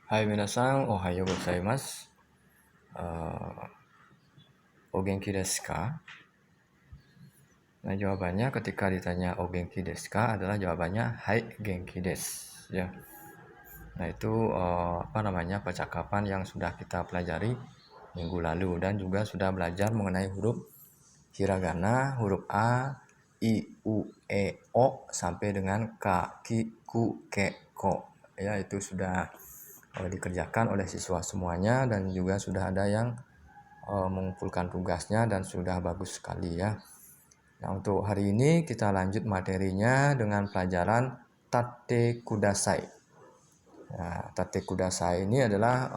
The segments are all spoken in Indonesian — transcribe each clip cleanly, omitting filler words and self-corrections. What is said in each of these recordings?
Hai minasan, ohayo gozaimasu. O genki desu ka? Nah, jawabannya ketika ditanya o genki desu ka adalah jawabannya hai genki desu, ya. Nah, itu percakapan yang sudah kita pelajari minggu lalu dan juga sudah belajar mengenai huruf hiragana, huruf a, i, u, e, o sampai dengan ka, ki, ku, ke, ko. Ya, itu sudah dikerjakan oleh siswa semuanya dan juga sudah ada yang mengumpulkan tugasnya dan sudah bagus sekali ya. Nah, untuk hari ini kita lanjut materinya dengan pelajaran tate kudasai. Nah, tate kudasai ini adalah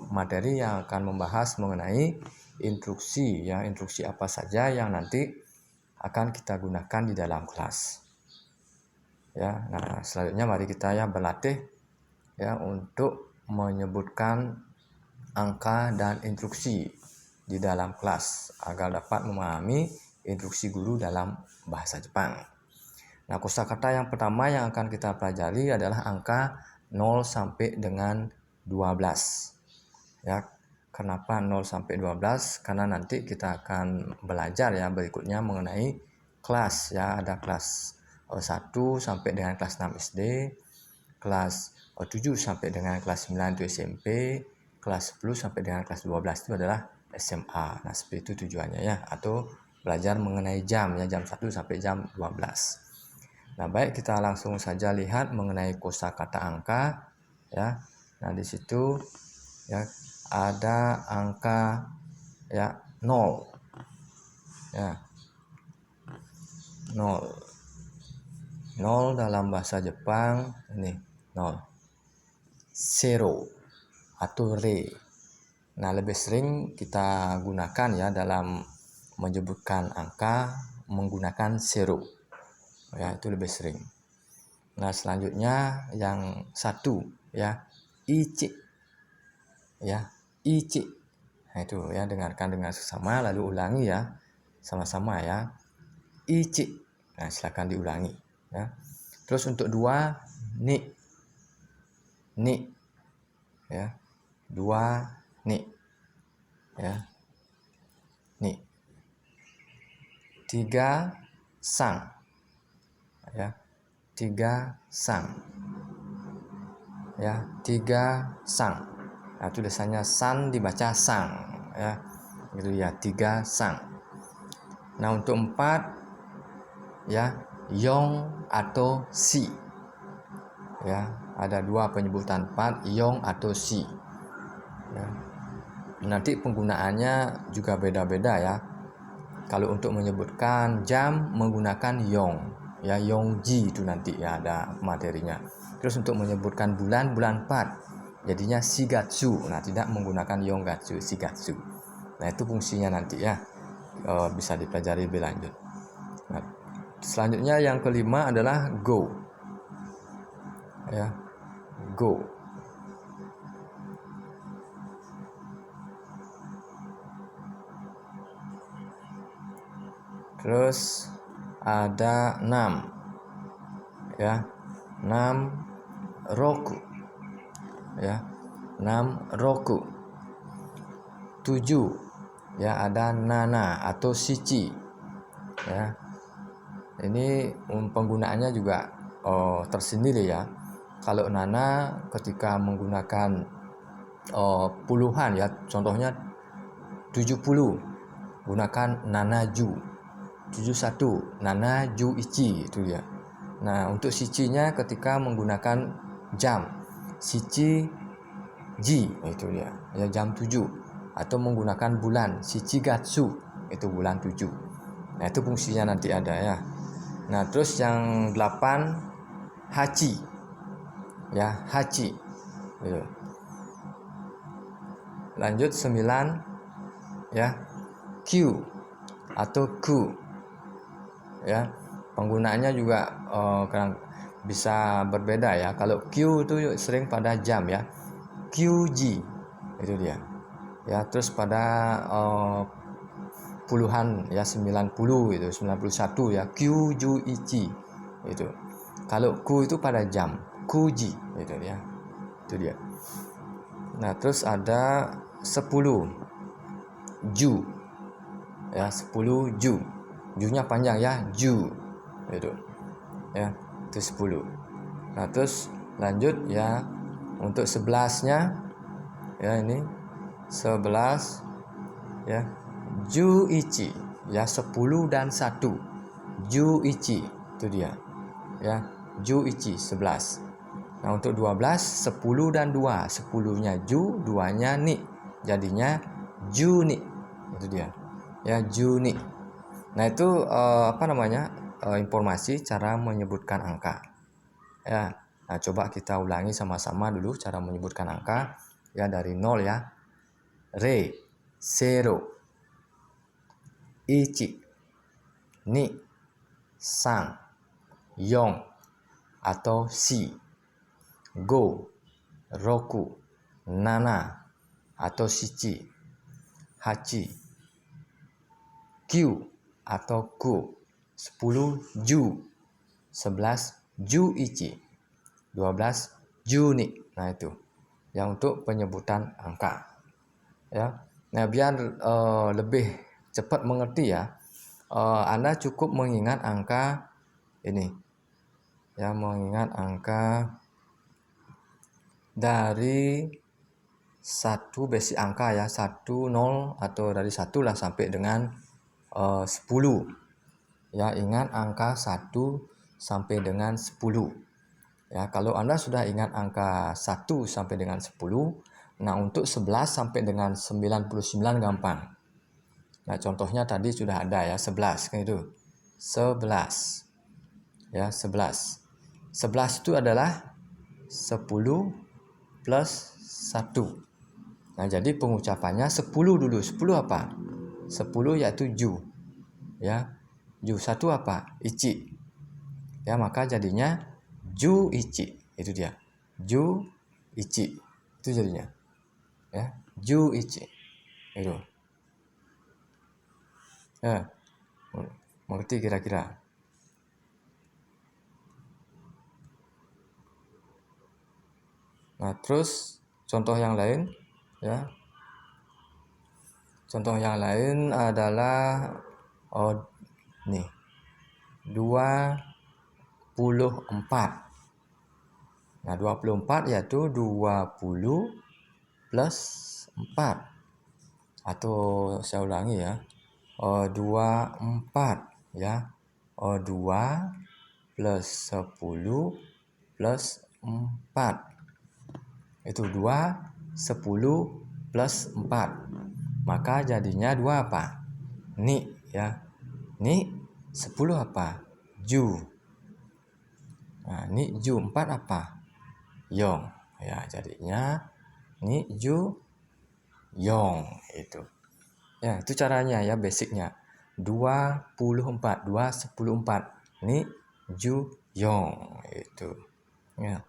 materi yang akan membahas mengenai instruksi ya, instruksi apa saja yang nanti akan kita gunakan di dalam kelas. Ya, nah selanjutnya mari kita ya berlatih ya untuk menyebutkan angka dan instruksi di dalam kelas agar dapat memahami instruksi guru dalam bahasa Jepang. Nah, kosakata yang pertama yang akan kita pelajari adalah angka 0 sampai dengan 12. Ya, kenapa 0 sampai 12? Karena nanti kita akan belajar ya berikutnya mengenai kelas ya, ada kelas 1 sampai dengan kelas 6 SD, kelas 7 sampai dengan kelas 9 itu SMP, kelas 10 sampai dengan kelas 12 itu adalah SMA. Nah, seperti itu tujuannya ya, atau belajar mengenai jam ya, jam 1 sampai jam 12. Nah, baik kita langsung saja lihat mengenai kosakata angka ya. Nah, di situ ya ada angka ya 0. Ya. 0. 0 dalam bahasa Jepang ini 0. Zero atau re. Nah, lebih sering kita gunakan ya dalam menyebutkan angka menggunakan zero. Ya, itu lebih sering. Nah, selanjutnya yang 1 ya, ichi. Ya, ichi. Nah, itu ya, dengarkan dengan sesama lalu ulangi ya. Sama-sama ya. Ichi. Nah, silakan diulangi ya. Terus untuk 2 ni. Ni. Ya. 2 ni. Ya. Ni. 3 sang. Ya. 3 sang. Ya, 3 sang. Nah, tulisannya san dibaca sang ya. Gitu ya, 3 sang. Nah, untuk 4 ya, yong atau si. Ya, ada 2 penyebutan 4, yong atau si. Ya. Nanti penggunaannya juga beda-beda ya. Kalau untuk menyebutkan jam menggunakan yong, ya yongji itu nanti ya ada materinya. Terus untuk menyebutkan bulan 4, jadinya shigatsu. Nah, tidak menggunakan yonggatsu, shigatsu. Nah, itu fungsinya nanti ya. Bisa dipelajari lebih lanjut. Nah, selanjutnya yang kelima adalah go. Ya, go. Terus ada 6. Ya. 6 roku. Ya. 6 roku. 7 ya ada nana atau shichi. Ya. Ini penggunaannya juga tersendiri ya. Kalau nana ketika menggunakan puluhan ya, contohnya 70 gunakan nanaju. 71 nanaju ichi itu ya. Nah, untuk shichi-nya ketika menggunakan jam, shichi ji itu dia. Ya, jam 7 atau menggunakan bulan, shichigatsu itu bulan 7. Nah, itu fungsinya nanti ada ya. Nah, terus yang 8 hachi. Ya, hachi. Gitu. Lanjut 9 ya, q atau ku. Ya, penggunaannya juga bisa berbeda ya. Kalau Q itu sering pada jam ya, QG itu dia ya. Terus pada puluhan ya, 90 itu 91 ya, QJICI itu. Kalau Q itu pada jam, QG itu ya. Itu dia. Nah, terus ada 10 ju. Ya, 10 ju. Ju-nya panjang ya, ju. Itu. Ya, itu 10. Nah, terus lanjut ya untuk 11-nya ya, ini 11 ya, juichi ya, 10 dan 1. Juichi itu dia. Ya, juichi 11. Nah, untuk 12 10 dan 2. 10-nya ju, 2-nya ni. Jadinya juni. Itu dia. Ya, juni. Nah, itu informasi cara menyebutkan angka. Ya. Nah, coba kita ulangi sama-sama dulu cara menyebutkan angka ya, dari 0 ya. Re, zero, ichi, ni, san, yon, atau si, go, roku, nana, atau shichi, hachi, kyu, atau ku, 10 ju, 11 juichi, 12 juni. Nah, itu yang untuk penyebutan angka ya. Nah, biar lebih cepat mengerti ya, Anda cukup mengingat angka ini ya, mengingat angka dari satu basic angka ya, 1, 0, atau dari 1 lah sampai dengan 10 ya. Ingat angka 1 sampai dengan 10 ya. Kalau Anda sudah ingat angka 1 sampai dengan 10, nah untuk 11 sampai dengan 99 gampang. Nah, contohnya tadi sudah ada ya, 11 kan itu. 11 ya, 11. 11 itu adalah 10 plus 1. Nah, jadi pengucapannya 10 dulu. 10 apa? 10 yaitu ju. Ya. Ju 1 apa? Ichi. Ya, maka jadinya ju ichi. Itu dia. Ju ichi. Itu jadinya. Ya, ju ichi. Itu. Ya. Mengerti kira-kira? Nah, terus contoh yang lain ya. Contoh yang lain adalah nih 24. Nah, 24 yaitu 20 plus 4. Atau saya ulangi ya. 24 ya. 2 plus 10 plus 4. Itu 2, 10 plus 4. Maka jadinya 2 apa? Ni ya. Ni 10 apa? Ju. Nah, ni ju 4 apa? Yong. Ya, jadinya ni ju yong itu. Ya, itu caranya ya, basicnya. 24, 2, 10, 4. Ni ju yong itu. Ya.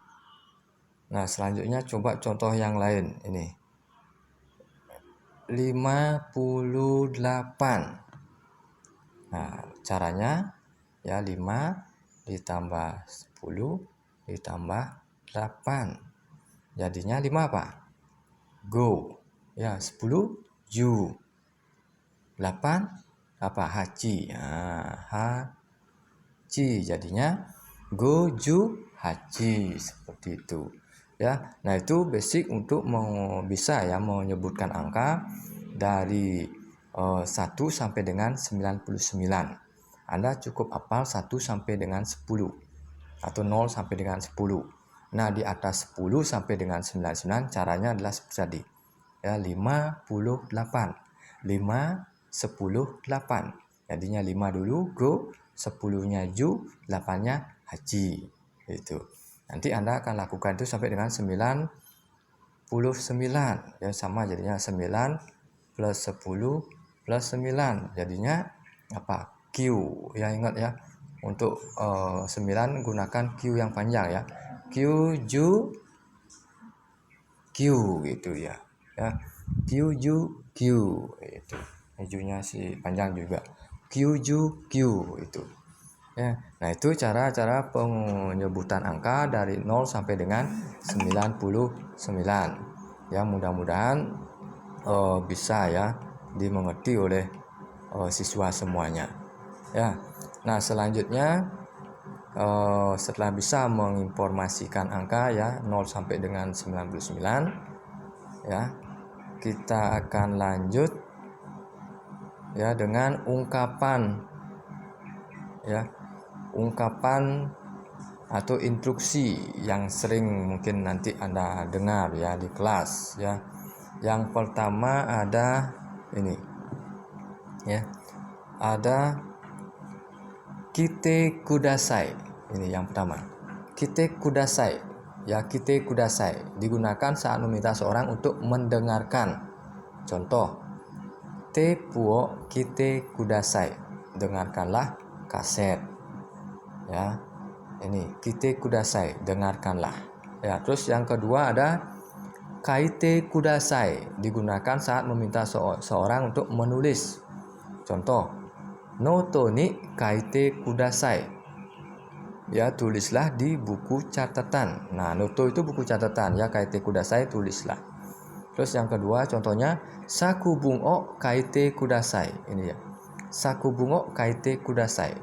Nah, selanjutnya coba contoh yang lain ini. 58. Nah, caranya ya 5 ditambah 10 ditambah 8. Jadinya 5 apa? Go. Ya, 10 ju. 8 apa? Hachi. Nah, hachi. Jadinya go ju hachi, seperti itu. Ya. Nah, itu basic untuk bisa ya menyebutkan angka dari 1 sampai dengan 99. Anda cukup hafal 1 sampai dengan 10 atau 0 sampai dengan 10. Nah, di atas 10 sampai dengan 99 caranya adalah seperti tadi. Ya, 58. 5, 10, 8. Jadinya 5 dulu go, 10-nya ju, 8-nya haji. Itu. Nanti Anda akan lakukan itu sampai dengan 99. Ya, sama jadinya 9 plus 10 plus 9. Jadinya apa? Q. Ya, ingat ya. Untuk 9 gunakan Q yang panjang ya. Q ju Q gitu ya. Ya. Q ju Q itu. Junya si panjang juga. Q ju Q itu. Ya. Nah, itu cara-cara penyebutan angka dari 0 sampai dengan 99. Ya, mudah-mudahan bisa ya dimengerti oleh siswa semuanya. Ya. Nah, selanjutnya setelah bisa menginformasikan angka ya 0 sampai dengan 99 ya, kita akan lanjut ya dengan ungkapan ya, ungkapan atau instruksi yang sering mungkin nanti Anda dengar ya di kelas ya. Yang pertama ada ini ya, ada kite kudasai. Ini yang pertama, kite kudasai ya. Kite kudasai digunakan saat meminta seorang untuk mendengarkan. Contoh, tepu wo kite kudasai, dengarkanlah kaset ya. Ini kite kudasai, dengarkanlah ya. Terus yang kedua ada kaite kudasai, digunakan saat meminta seorang untuk menulis. Contoh, noto ni kaite kudasai ya, tulislah di buku catatan. Nah, noto itu buku catatan ya, kaite kudasai tulislah. Terus yang kedua contohnya sakubung o kaite kudasai. Ini ya, sakubung o kaite kudasai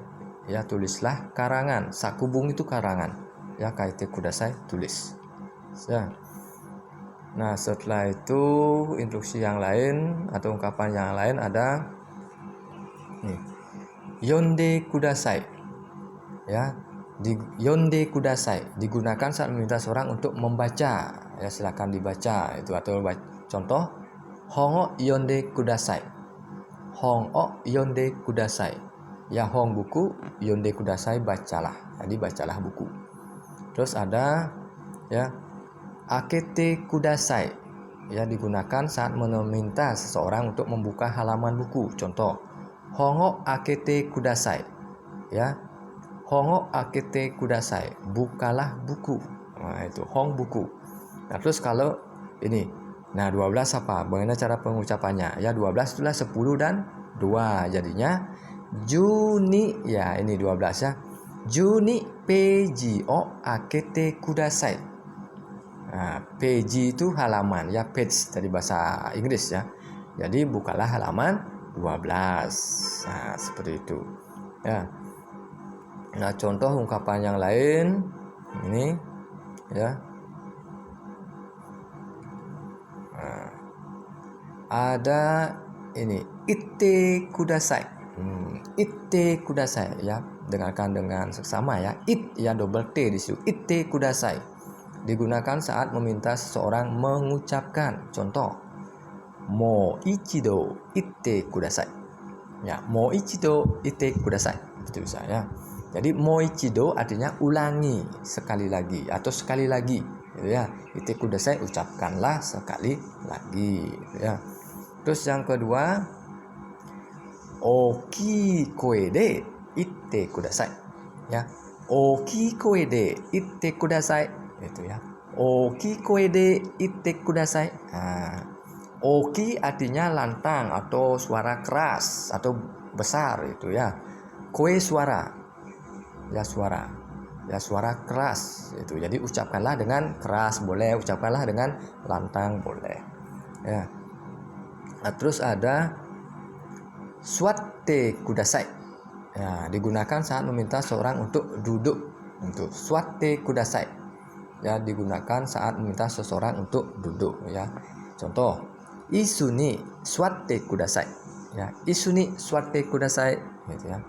ya, tulislah karangan. Sakubung itu karangan ya, kaite kudasai tulis ya. Nah, setelah itu instruksi yang lain atau ungkapan yang lain ada nih, yonde kudasai ya. Yonde kudasai digunakan saat meminta seorang untuk membaca ya, silakan dibaca itu. Atau contoh, hongo yonde kudasai, hongo yonde kudasai ya, hong buku, yonde kudasai bacalah. Jadi bacalah buku. Terus ada ya akete kudasai ya, digunakan saat meminta seseorang untuk membuka halaman buku. Contoh, hongo akete kudasai ya, hongo akete kudasai, bukalah buku. Nah, itu hong buku. Nah, terus kalau ini, nah 12 apa? Bagaimana cara pengucapannya? Ya, 12 itulah 10 dan 2. Jadinya Juni ya, ini 12 ya. Juni peji o akete kudasai. Nah, page itu halaman ya, page dari bahasa Inggris ya. Jadi bukalah halaman 12. Nah, seperti itu. Ya. Nah, contoh ungkapan yang lain ini ya. Nah, ada ini itte kudasai. Itte kudasai ya, dengarkan dengan seksama ya. It ya, double T di situ. Itte kudasai digunakan saat meminta seseorang mengucapkan. Contoh, mo ichido itte kudasai ya, mo ichido itte kudasai itu bisa ya. Jadi mo ichido artinya ulangi sekali lagi atau sekali lagi gitu ya. Itte kudasai, ucapkanlah sekali lagi gitu ya. Terus yang kedua, oki koe de itte kudasai ya. Oki koe de itte kudasai itu ya. Oki koe de itte kudasai. Nah, oki artinya lantang atau suara keras atau besar itu ya. Koe suara ya, suara ya, suara keras itu. Jadi ucapkanlah dengan keras boleh, ucapkanlah dengan lantang boleh ya. Nah, terus ada suatte kudasai ya, digunakan saat meminta seorang untuk duduk. Untuk suatte kudasai ya, digunakan saat meminta seseorang untuk duduk ya. Contoh, isu ni suatte kudasai ya, isu ni suatte kudasai gitu ya.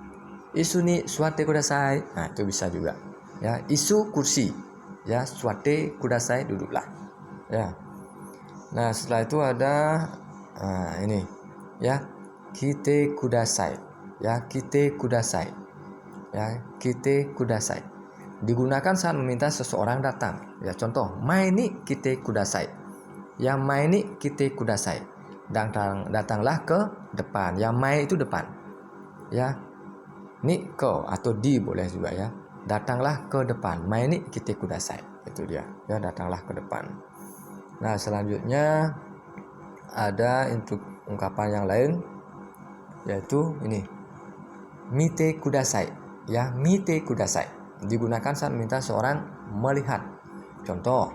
Isu ni suatte kudasai. Nah, itu bisa juga ya. Isu kursi ya, suatte kudasai, duduklah ya. Nah, setelah itu ada ini ya, kite kudasai ya, kite kudasai ya, kite kudasai digunakan saat meminta seseorang datang ya. Contoh, mai ni kite kudasai ya, mai ni kite kudasai, datanglah ke depan ya. Mai itu depan ya, ni ke atau di boleh juga ya, datanglah ke depan. Mai ni kite kudasai, itu dia ya, datanglah ke depan. Nah, selanjutnya ada untuk ungkapan yang lain, yaitu ini mite kudasai ya, mite kudasai digunakan saat meminta seorang melihat. Contoh,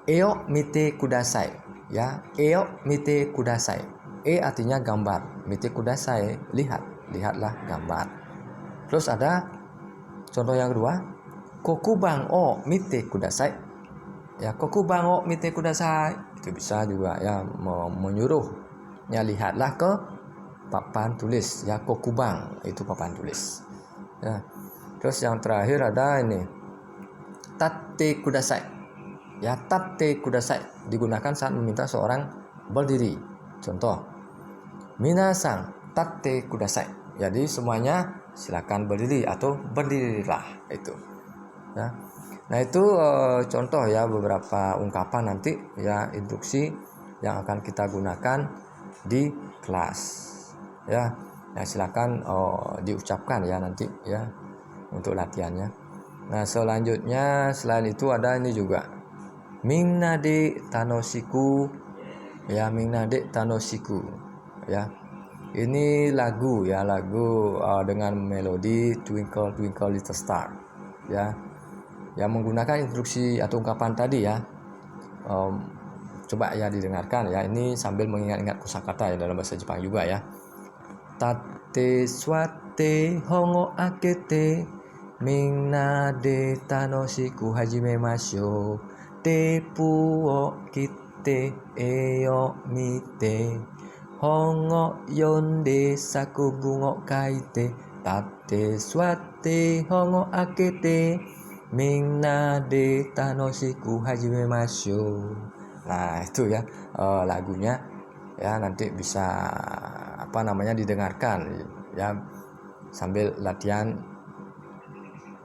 eo mite kudasai ya. Eo mite kudasai. Artinya gambar, mite kudasai lihatlah gambar. Terus ada contoh yang kedua, kokubang o mite kudasai. Ya, kokubang o mite kudasai itu bisa juga ya, menyuruhnya lihatlah ke papan tulis ya. Kokubang itu papan tulis ya. Terus yang terakhir ada ini, tatte kudasai ya. Tatte kudasai digunakan saat meminta seorang berdiri. Contoh, minasan tatte kudasai, jadi semuanya silakan berdiri atau berdirilah itu ya. Nah itu contoh ya, beberapa ungkapan nanti ya, instruksi yang akan kita gunakan di kelas ya. Nah silakan diucapkan ya nanti ya untuk latihannya. Nah selanjutnya selain itu ada ini juga, minna de tanoshiku ya. Minna de tanoshiku ya, ini lagu ya, lagu dengan melodi Twinkle Twinkle Little Star ya, yang menggunakan instruksi atau ungkapan tadi ya. Coba ya didengarkan ya, ini sambil mengingat-ingat kosakata ya dalam bahasa Jepang juga ya. Tatte suatte hongo akete minna de tanoshiku hajimemashou tepu o kitte e o mite hongo yonde sakubun o kaite tatte suatte hongo akete minna de tanoshiku hajimemashou. Nah itu ya lagunya ya, nanti bisa didengarkan ya sambil latihan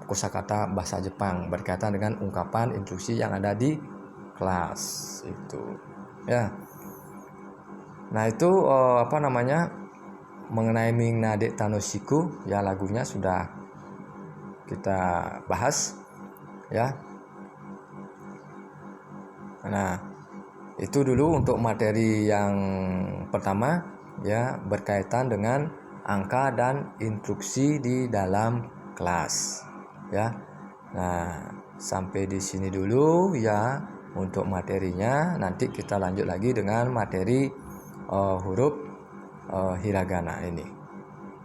kosakata bahasa Jepang berkaitan dengan ungkapan instruksi yang ada di kelas itu ya. Nah itu mengenai minna de tanoshiku ya, lagunya sudah kita bahas ya. Nah itu dulu untuk materi yang pertama ya, berkaitan dengan angka dan instruksi di dalam kelas ya. Nah sampai di sini dulu ya untuk materinya. Nanti kita lanjut lagi dengan materi huruf hiragana ini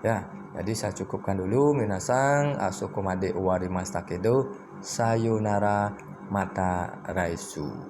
ya. Jadi saya cukupkan dulu. Minasang asukomade owarimashita kedo, sayonara, mata raisu.